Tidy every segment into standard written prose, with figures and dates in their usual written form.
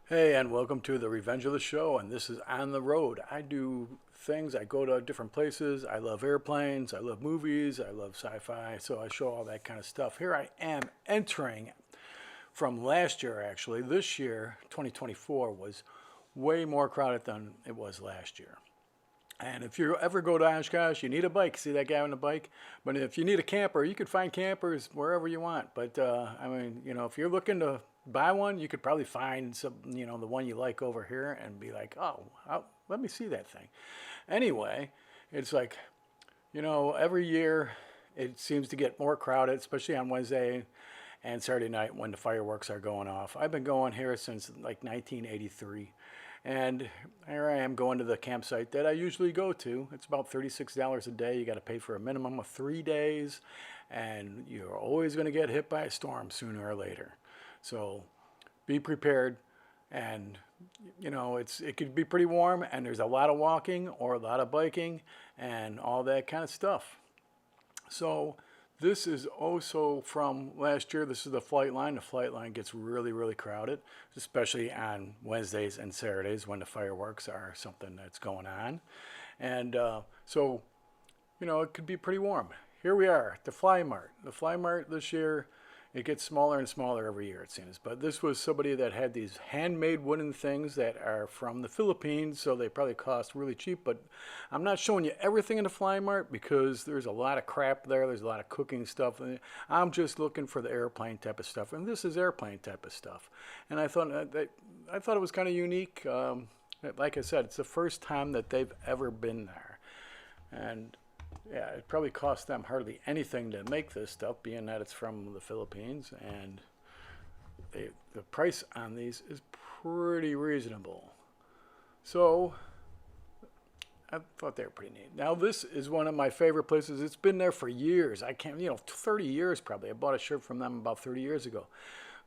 Hey, and welcome to the Revenge of the Show, and this is On the Road. I do things, I go to different places. I love airplanes, I love movies, I love sci-fi, so I show all that kind of stuff. Here I am entering from last year, actually. This year, 2024, was way more crowded than it was last year. And if you ever go to Oshkosh, you need a bike. See that guy on the bike? But if you need a camper, you could find campers wherever you want. But I mean, if you're looking to buy one, you could probably find some, the one you like over here and be like, oh, let me see that thing. Anyway, it's like, every year it seems to get more crowded, especially on Wednesday and Saturday night when the fireworks are going off. I've been going here since like 1983. And here I am going to the campsite that I usually go to. It's about $36 a day. You got to pay for a minimum of 3 days, and you're always going to get hit by a storm sooner or later. So be prepared. And it could be pretty warm, and there's a lot of walking or a lot of biking and all that kind of stuff. So this is also from last year. This is the flight line. The flight line gets really, really crowded, especially on Wednesdays and Saturdays when the fireworks are something that's going on. And it could be pretty warm. Here we are, the Fly Mart. The Fly Mart this year, it gets smaller and smaller every year, it seems. But this was somebody that had these handmade wooden things that are from the Philippines, so they probably cost really cheap. But I'm not showing you everything in the Fly Mart because there's a lot of crap there. There's a lot of cooking stuff. I'm just looking for the airplane type of stuff, and this is airplane type of stuff. And I thought it was kind of unique. Like I said, it's the first time that they've ever been there, and yeah, it probably cost them hardly anything to make this stuff, being that it's from the Philippines, and the price on these is pretty reasonable. So I thought they were pretty neat. Now this is one of my favorite places. It's been there for years. I can't, 30 years probably. I bought a shirt from them about 30 years ago.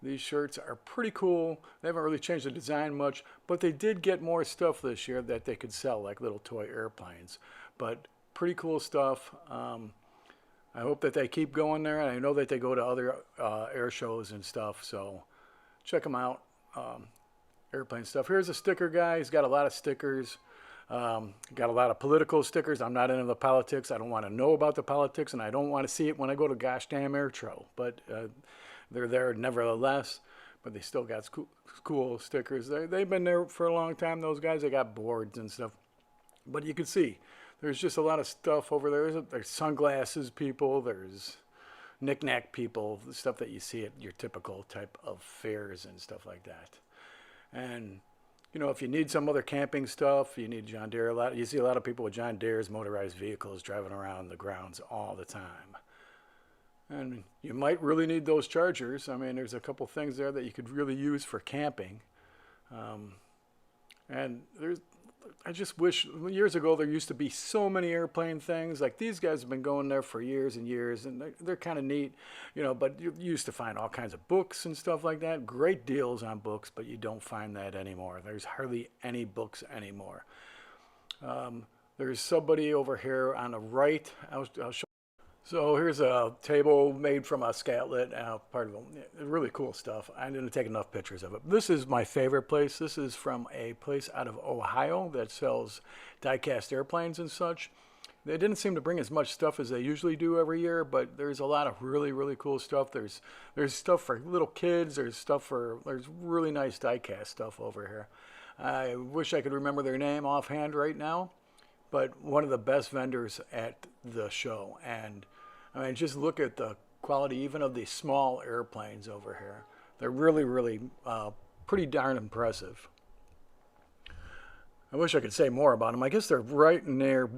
These shirts are pretty cool. They haven't really changed the design much, but they did get more stuff this year that they could sell, like little toy airplanes. But pretty cool stuff. I hope that they keep going there, and I know that they go to other air shows and stuff, so check them out. Airplane stuff. Here's a sticker guy. He's got a lot of stickers. Got a lot of political stickers. I'm not into the politics. I don't want to know about the politics, and I don't want to see it when I go to gosh damn air show. But they're there nevertheless. But they still got cool stickers. They've been there for a long time, those guys. They got boards and stuff. But you can see there's just a lot of stuff over there. There's sunglasses people. There's knick-knack people, the stuff that you see at your typical type of fairs and stuff like that. And if you need some other camping stuff, you need John Deere. You see a lot of people with John Deere's motorized vehicles driving around the grounds all the time. And you might really need those chargers. I mean, there's a couple things there that you could really use for camping. And I just wish years ago there used to be so many airplane things. Like these guys have been going there for years and years, and they're kind of neat, But you used to find all kinds of books and stuff like that. Great deals on books, but you don't find that anymore. There's hardly any books anymore. There's somebody over here on the right. I'll show. So here's a table made from a scatlet, part of really cool stuff. I didn't take enough pictures of it. This is my favorite place. This is from a place out of Ohio that sells die-cast airplanes and such. They didn't seem to bring as much stuff as they usually do every year, but there's a lot of really, really cool stuff. There's stuff for little kids. There's really nice die-cast stuff over here. I wish I could remember their name offhand right now, but one of the best vendors at the show. And I mean, just look at the quality even of these small airplanes over here. They're really, really pretty darn impressive. I wish I could say more about them. I guess they're right near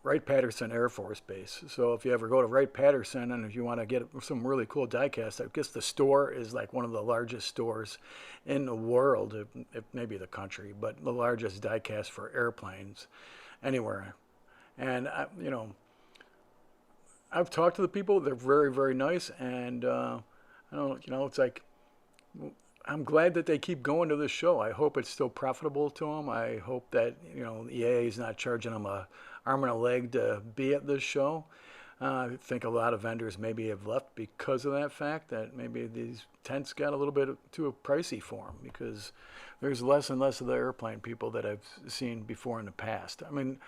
Wright-Patterson Air Force Base. So if you ever go to Wright-Patterson and if you want to get some really cool diecast, I guess the store is like one of the largest stores in the world, if maybe the country, but the largest diecast for airplanes anywhere. And I've talked to the people. They're very, very nice, and I don't, it's like I'm glad that they keep going to this show. I hope it's still profitable to them. I hope that EAA is not charging them a arm and a leg to be at this show. I think a lot of vendors maybe have left because of that fact, that maybe these tents got a little bit too pricey for them, because there's less and less of the airplane people that I've seen before in the past. I mean,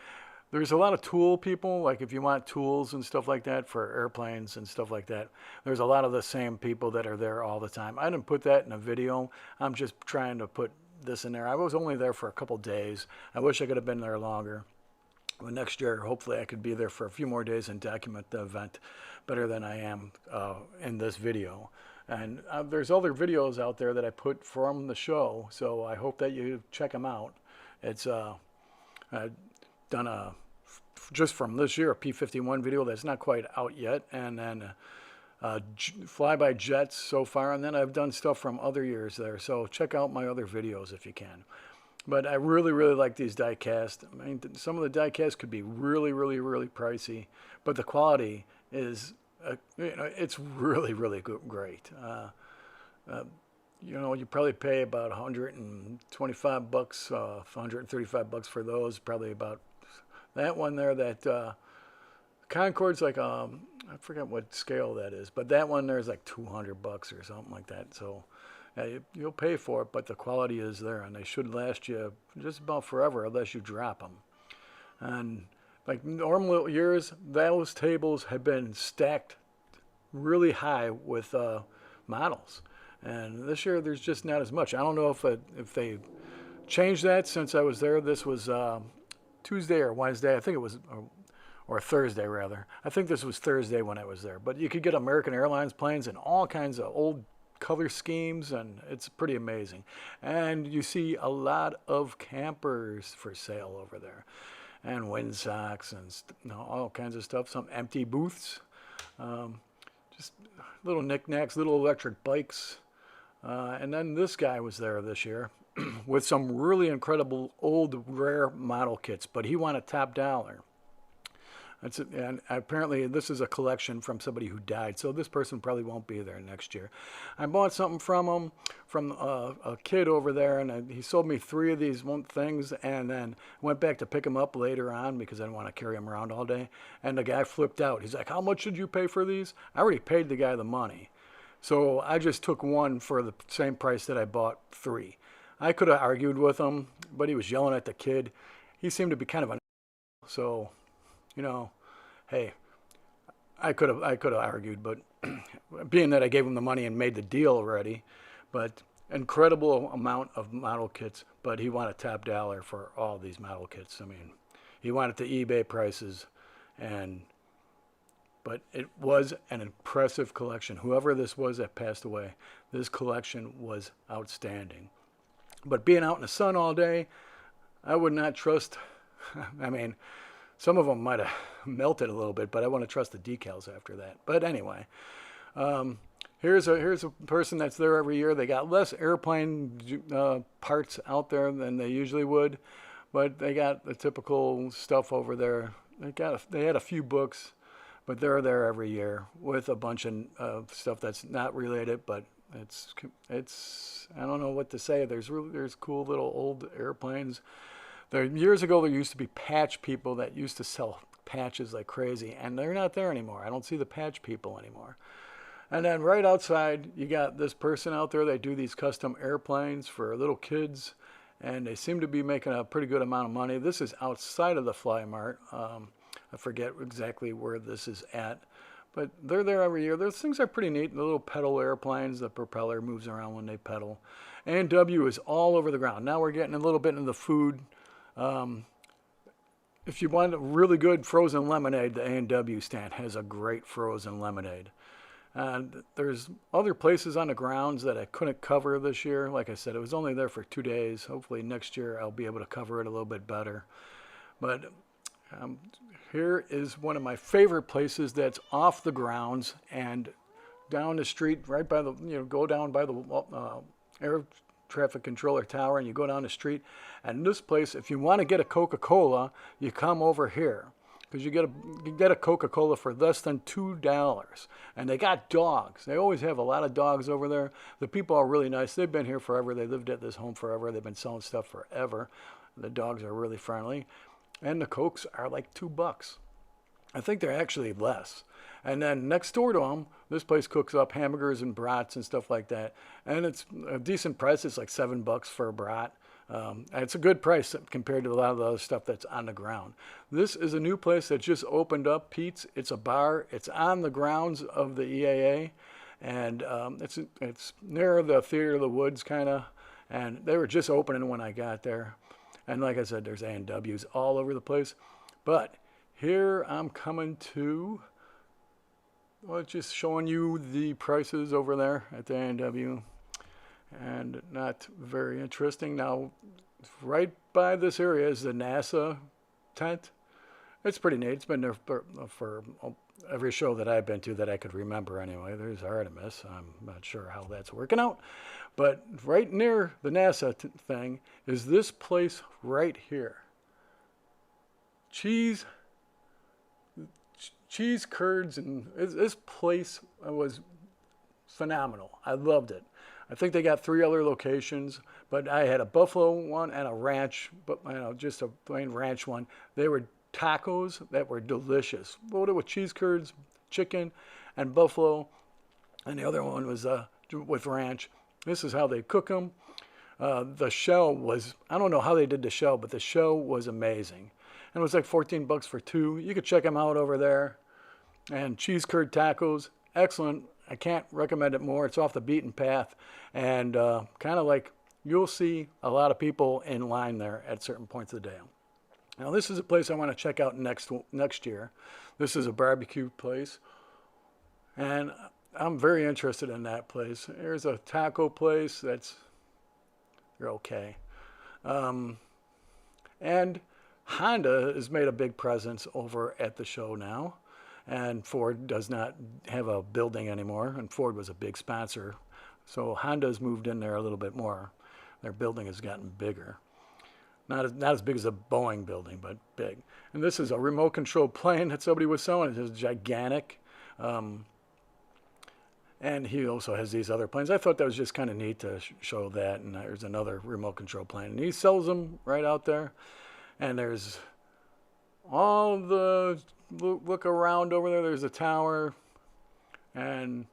there's a lot of tool people, like if you want tools and stuff like that for airplanes and stuff like that, there's a lot of the same people that are there all the time. I didn't put that in a video. I'm just trying to put this in there. I was only there for a couple days. I wish I could have been there longer. Well, next year, hopefully, I could be there for a few more days and document the event better than I am in this video. And there's other videos out there that I put from the show, so I hope that you check them out. It's I've done just from this year, a P-51 video that's not quite out yet, and then flyby jets so far, and then I've done stuff from other years there. So check out my other videos if you can. But I really, really like these die-cast. I mean, some of the die-cast could be really, really, really pricey, but the quality is, it's really, really good, great. You probably pay about 125 bucks, 135 bucks for those. Probably about that one there. That Concorde's like I forget what scale that is, but that one there's like 200 bucks or something like that. So. You'll pay for it, but the quality is there, and they should last you just about forever unless you drop them. And like normal years, those tables have been stacked really high with models, and this year there's just not as much. I don't know if they changed that since I was there. This was Tuesday or Wednesday, I think it was, or Thursday rather. I think this was Thursday when I was there. But you could get American Airlines planes and all kinds of old color schemes, and it's pretty amazing. And you see a lot of campers for sale over there, and windsocks and all kinds of stuff. Some empty booths, just little knickknacks, little electric bikes. And then this guy was there this year with some really incredible old rare model kits, but he wanted top dollar. And apparently this is a collection from somebody who died, so this person probably won't be there next year. I bought something from him, from a kid over there, and he sold me 3 of these things, and then went back to pick them up later on because I didn't want to carry them around all day. And the guy flipped out. He's like, "How much did you pay for these?" I already paid the guy the money. So I just took one for the same price that I bought 3. I could have argued with him, but he was yelling at the kid. He seemed to be kind of so... hey, I could have argued, but being that I gave him the money and made the deal already, but incredible amount of model kits, but he wanted top dollar for all these model kits. I mean, he wanted the eBay prices, but it was an impressive collection. Whoever this was that passed away, this collection was outstanding. But being out in the sun all day, I would not trust, I mean, some of them might have melted a little bit, but I want to trust the decals after that. But anyway, here's a person that's there every year. They got less airplane parts out there than they usually would, but they got the typical stuff over there. They had a few books, but they're there every year with a bunch of stuff that's not related, but it's I don't know what to say. There's cool little old airplanes. Years ago, there used to be patch people that used to sell patches like crazy, and they're not there anymore. I don't see the patch people anymore. And then right outside, you got this person out there. They do these custom airplanes for little kids, and they seem to be making a pretty good amount of money. This is outside of the Fly Mart. I forget exactly where this is at, but they're there every year. Those things are pretty neat. The little pedal airplanes, the propeller moves around when they pedal. A&W is all over the ground. Now we're getting a little bit into the food. If you want a really good frozen lemonade, the A&W stand has a great frozen lemonade. And there's other places on the grounds that I couldn't cover this year. Like I said, it was only there for 2 days. Hopefully next year I'll be able to cover it a little bit better. But here is one of my favorite places that's off the grounds and down the street, right by the, go down by the air traffic controller tower, and you go down the street. And this place, if you want to get a Coca-Cola, you come over here, because you get a Coca-Cola for less than $2. And they got dogs. They always have a lot of dogs over there. The people are really nice. They've been here forever. They lived at this home forever. They've been selling stuff forever. The dogs are really friendly. And the Cokes are like $2. I think they're actually less. And then next door to them, this place cooks up hamburgers and brats and stuff like that. And it's a decent price. It's like $7 for a brat. And it's a good price compared to a lot of the other stuff that's on the ground. This is a new place that just opened up, Pete's. It's a bar. It's on the grounds of the EAA, and it's near the Theater of the Woods, kind of. And they were just opening when I got there. And like I said, there's A&Ws all over the place. But here I'm coming to, well, just showing you the prices over there at the A&W. And not very interesting. Now, right by this area is the NASA tent. It's pretty neat. It's been there for every show that I've been to that I could remember anyway. There's Artemis. I'm not sure how that's working out. But right near the NASA thing is this place right here. Cheese curds, and this place was phenomenal. I loved it. I think they got 3 other locations, but I had a buffalo one and a ranch, but just a plain ranch one. They were tacos that were delicious, loaded with cheese curds, chicken, and buffalo, and the other one was with ranch. This is how they cook them. The shell was, I don't know how they did the shell, but the shell was amazing. And it was like $14 for 2. You could check them out over there. And cheese curd tacos, excellent. I can't recommend it more. It's off the beaten path, and kind of like you'll see a lot of people in line there at certain points of the day. Now, this is a place I want to check out next year. This is a barbecue place, and I'm very interested in that place. Here's a taco place they're okay. And Honda has made a big presence over at the show now. And Ford does not have a building anymore, and Ford was a big sponsor. So Honda's moved in there a little bit more. Their building has gotten bigger. Not as big as a Boeing building, but big. And this is a remote control plane that somebody was selling. It's gigantic. And he also has these other planes. I thought that was just kind of neat to show that. And there's another remote control plane. And he sells them right out there. And there's all the, look around over there. There's a tower. And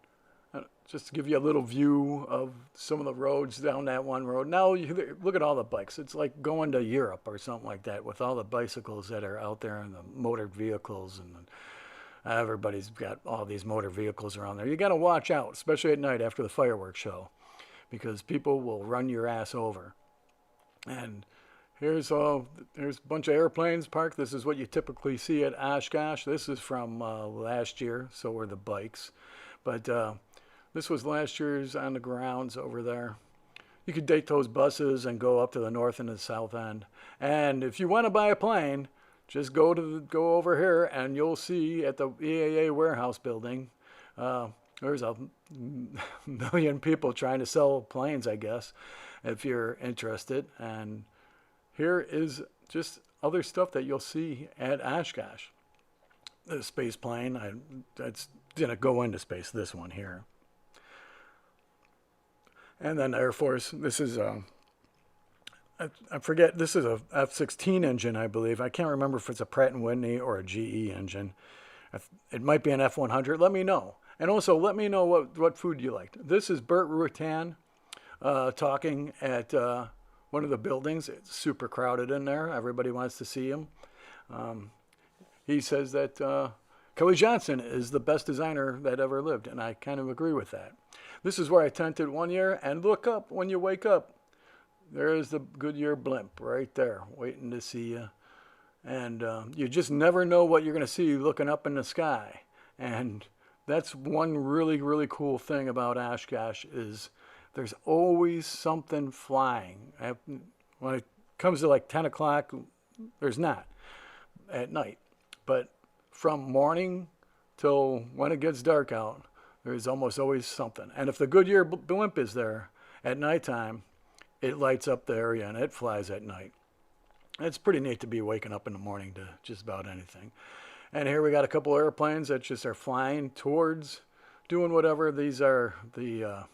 just to give you a little view of some of the roads down that one road. Now, look at all the bikes. It's like going to Europe or something like that with all the bicycles that are out there and the motored vehicles. And everybody's got all these motor vehicles around there. You got to watch out, especially at night after the fireworks show, because people will run your ass over. And here's a bunch of airplanes parked. This is what you typically see at Oshkosh. This is from last year, so were the bikes. But this was last year's on the grounds over there. You could date those buses and go up to the north and the south end. And if you want to buy a plane, just go over here, and you'll see at the EAA warehouse building, there's a million people trying to sell planes, I guess, if you're interested. And here is just other stuff that you'll see at Oshkosh. The space plane, that's going to go into space, this one here. And then Air Force, this is I forget, this is a F-16 engine, I believe. I can't remember if it's a Pratt & Whitney or a GE engine. It might be an F-100. Let me know. And also, let me know what food you liked. This is Burt Rutan talking at one of the buildings. It's super crowded in there. Everybody wants to see him. He says that Kelly Johnson is the best designer that ever lived, and I kind of agree with that. This is where I tented one year, and look up when you wake up. There's the Goodyear blimp right there, waiting to see you. And you just never know what you're going to see looking up in the sky. And that's one really, really cool thing about Oshkosh is there's always something flying. When it comes to like 10 o'clock, there's not at night. But from morning till when it gets dark out, there's almost always something. And if the Goodyear blimp is there at nighttime, it lights up the area and it flies at night. It's pretty neat to be waking up in the morning to just about anything. And here we got a couple airplanes that just are flying towards doing whatever. These are the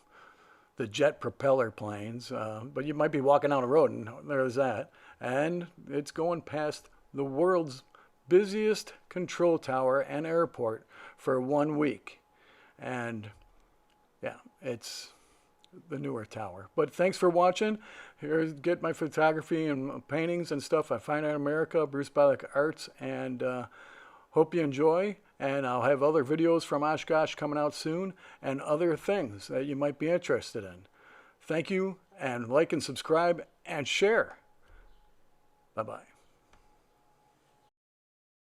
jet propeller planes. But you might be walking down a road and there's that. And it's going past the world's busiest control tower and airport for 1 week. And yeah, it's the newer tower. But thanks for watching. Here, get my photography and paintings and stuff at Fine Art America, Bruce Bialik Arts, and hope you enjoy. And I'll have other videos from Oshkosh coming out soon and other things that you might be interested in. Thank you, and like and subscribe and share. Bye-bye.